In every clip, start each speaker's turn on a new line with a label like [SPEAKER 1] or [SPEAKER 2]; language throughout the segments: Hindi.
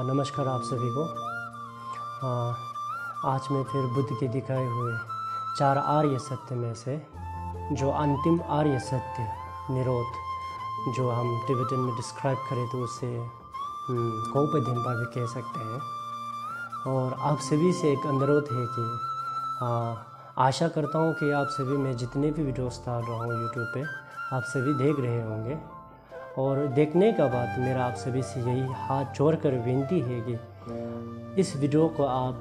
[SPEAKER 1] नमस्कार आप सभी को। आज मैं फिर बुद्ध के दिखाए हुए 4 आर्य सत्य में से जो अंतिम आर्य सत्य निरोध, जो हम तिब्बतन में डिस्क्राइब करें तो उसे कोपदिम्बा भी कह सकते हैं। और आप सभी से एक अनुरोध है कि आशा करता हूँ कि आप सभी, मैं जितने भी वीडियोस डाल रहा हूँ यूट्यूब पे, आप सभी देख रहे होंगे। और देखने का बाद मेरा आप सभी से यही हाथ जोड़कर विनती है कि इस वीडियो को आप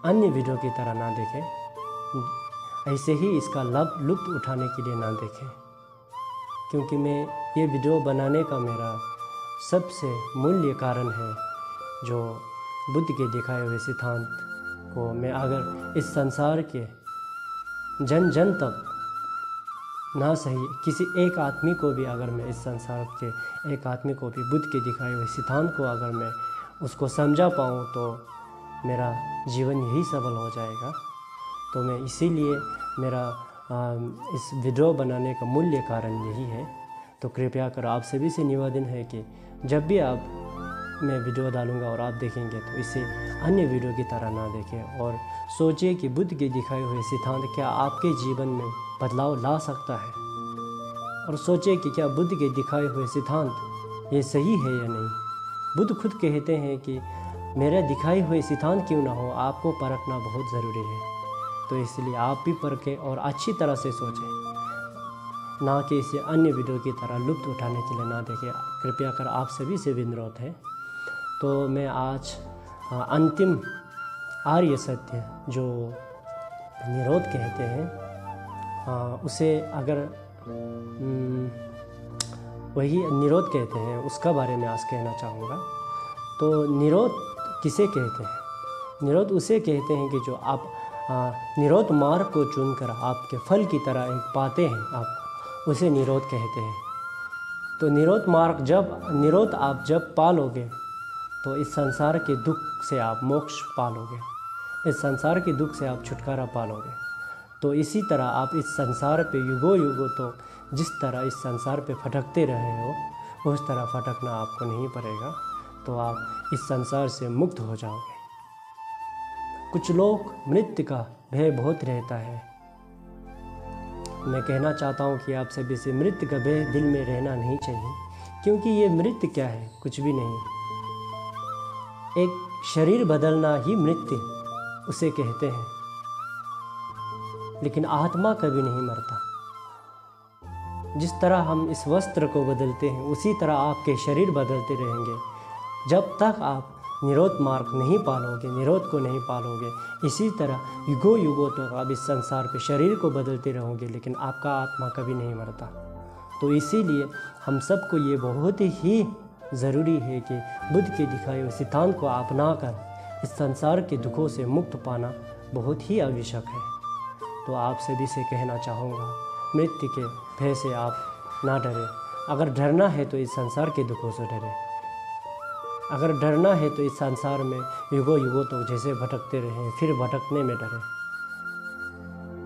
[SPEAKER 1] अन्य वीडियो की तरह ना देखें, ऐसे ही इसका लुत्फ़ उठाने के लिए ना देखें, क्योंकि मैं ये वीडियो बनाने का मेरा सबसे मूल्य कारण है जो बुद्ध के दिखाए हुए सिद्धांत को मैं अगर इस संसार के जन जन तक ना सही किसी एक आदमी को भी, अगर मैं इस संसार के एक आदमी को भी बुद्ध के दिखाए हुए सिद्धांत को अगर मैं उसको समझा पाऊँ तो मेरा जीवन यही सफल हो जाएगा। तो मैं इसीलिए मेरा इस वीडियो बनाने का मूल्य कारण यही है। तो कृपया कर आप सभी से निवेदन है कि जब भी आप मैं वीडियो डालूंगा और आप देखेंगे तो इसे अन्य वीडियो की तरह ना देखें, और सोचिए कि बुद्ध के दिखाए हुए सिद्धांत क्या आपके जीवन में बदलाव ला सकता है, और सोचिए कि क्या बुद्ध के दिखाए हुए सिद्धांत ये सही है या नहीं। बुद्ध खुद कहते हैं कि मेरे दिखाए हुए सिद्धांत क्यों ना हो, आपको परखना बहुत ज़रूरी है। तो इसलिए आप भी परखें और अच्छी तरह से सोचें, ना कि इसे अन्य वीडियो की तरह लुत्फ़ उठाने के लिए ना देखें। कृपया कर आप सभी से विनम्र है। तो मैं आज अंतिम आर्य सत्य जो निरोध कहते हैं, उसे अगर वही निरोध कहते हैं उसका बारे में आज कहना चाहूँगा। तो निरोध किसे कहते हैं? निरोध उसे कहते हैं कि जो आप निरोध मार्ग को चुनकर आपके फल की तरह एक पाते हैं, आप उसे निरोध कहते हैं। तो निरोध आप जब पालोगे तो इस संसार के दुख से आप मोक्ष पालोगे, इस संसार के दुख से आप छुटकारा पालोगे। तो इसी तरह आप इस संसार पे युगों युगों तो जिस तरह इस संसार पे भटकते रहे हो उस तरह भटकना आपको नहीं पड़ेगा। तो आप इस संसार से मुक्त हो जाओगे। कुछ लोग मृत्यु का भय बहुत रहता है। मैं कहना चाहता हूँ कि आप सभी से मृत्यु का भय दिल में रहना नहीं चाहिए, क्योंकि ये मृत्यु क्या है? कुछ भी नहीं। एक शरीर बदलना ही मृत्यु उसे कहते हैं, लेकिन आत्मा कभी नहीं मरता। जिस तरह हम इस वस्त्र को बदलते हैं उसी तरह आपके शरीर बदलते रहेंगे। जब तक आप निरोध मार्ग नहीं पालोगे, निरोध को नहीं पालोगे, इसी तरह युगों युगों तक आप इस संसार पे शरीर को बदलते रहोगे, लेकिन आपका आत्मा कभी नहीं मरता। तो इसीलिए हम सबको ये बहुत ही ज़रूरी है कि बुद्ध के दिखाए हुए सिद्धांत को अपनाकर इस संसार के दुखों से मुक्त पाना बहुत ही आवश्यक है। तो आप सभी से कहना चाहूँगा, मृत्यु के भय से आप ना डरें। अगर डरना है तो इस संसार के दुखों से डरें। अगर डरना है तो इस संसार में युगों युगों तो जैसे भटकते रहें, फिर भटकने में डरें।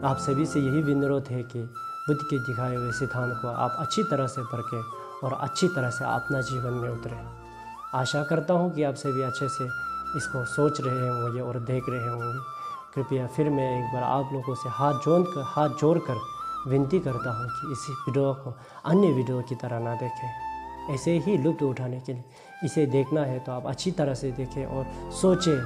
[SPEAKER 1] आप सभी से यही विनम्र है कि बुद्ध के दिखाए हुए सिद्धांत को आप अच्छी तरह से परखें और अच्छी तरह से अपना जीवन में उतरें। आशा करता हूँ कि आप सभी अच्छे से इसको सोच रहे होंगे और देख रहे होंगे। कृपया फिर मैं एक बार आप लोगों से हाथ जोड़कर विनती करता हूँ कि इस वीडियो को अन्य वीडियो की तरह ना देखें। ऐसे ही लुत्फ़ उठाने के लिए इसे देखना है तो आप अच्छी तरह से देखें और सोचें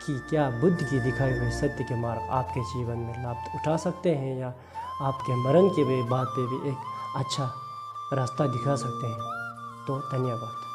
[SPEAKER 1] कि क्या बुद्ध की दिखाए हुए सत्य के मार्ग आपके जीवन में लाभ उठा सकते हैं, या आपके मरण के बाद पे भी एक अच्छा रास्ता दिखा सकते हैं। तो धन्यवाद।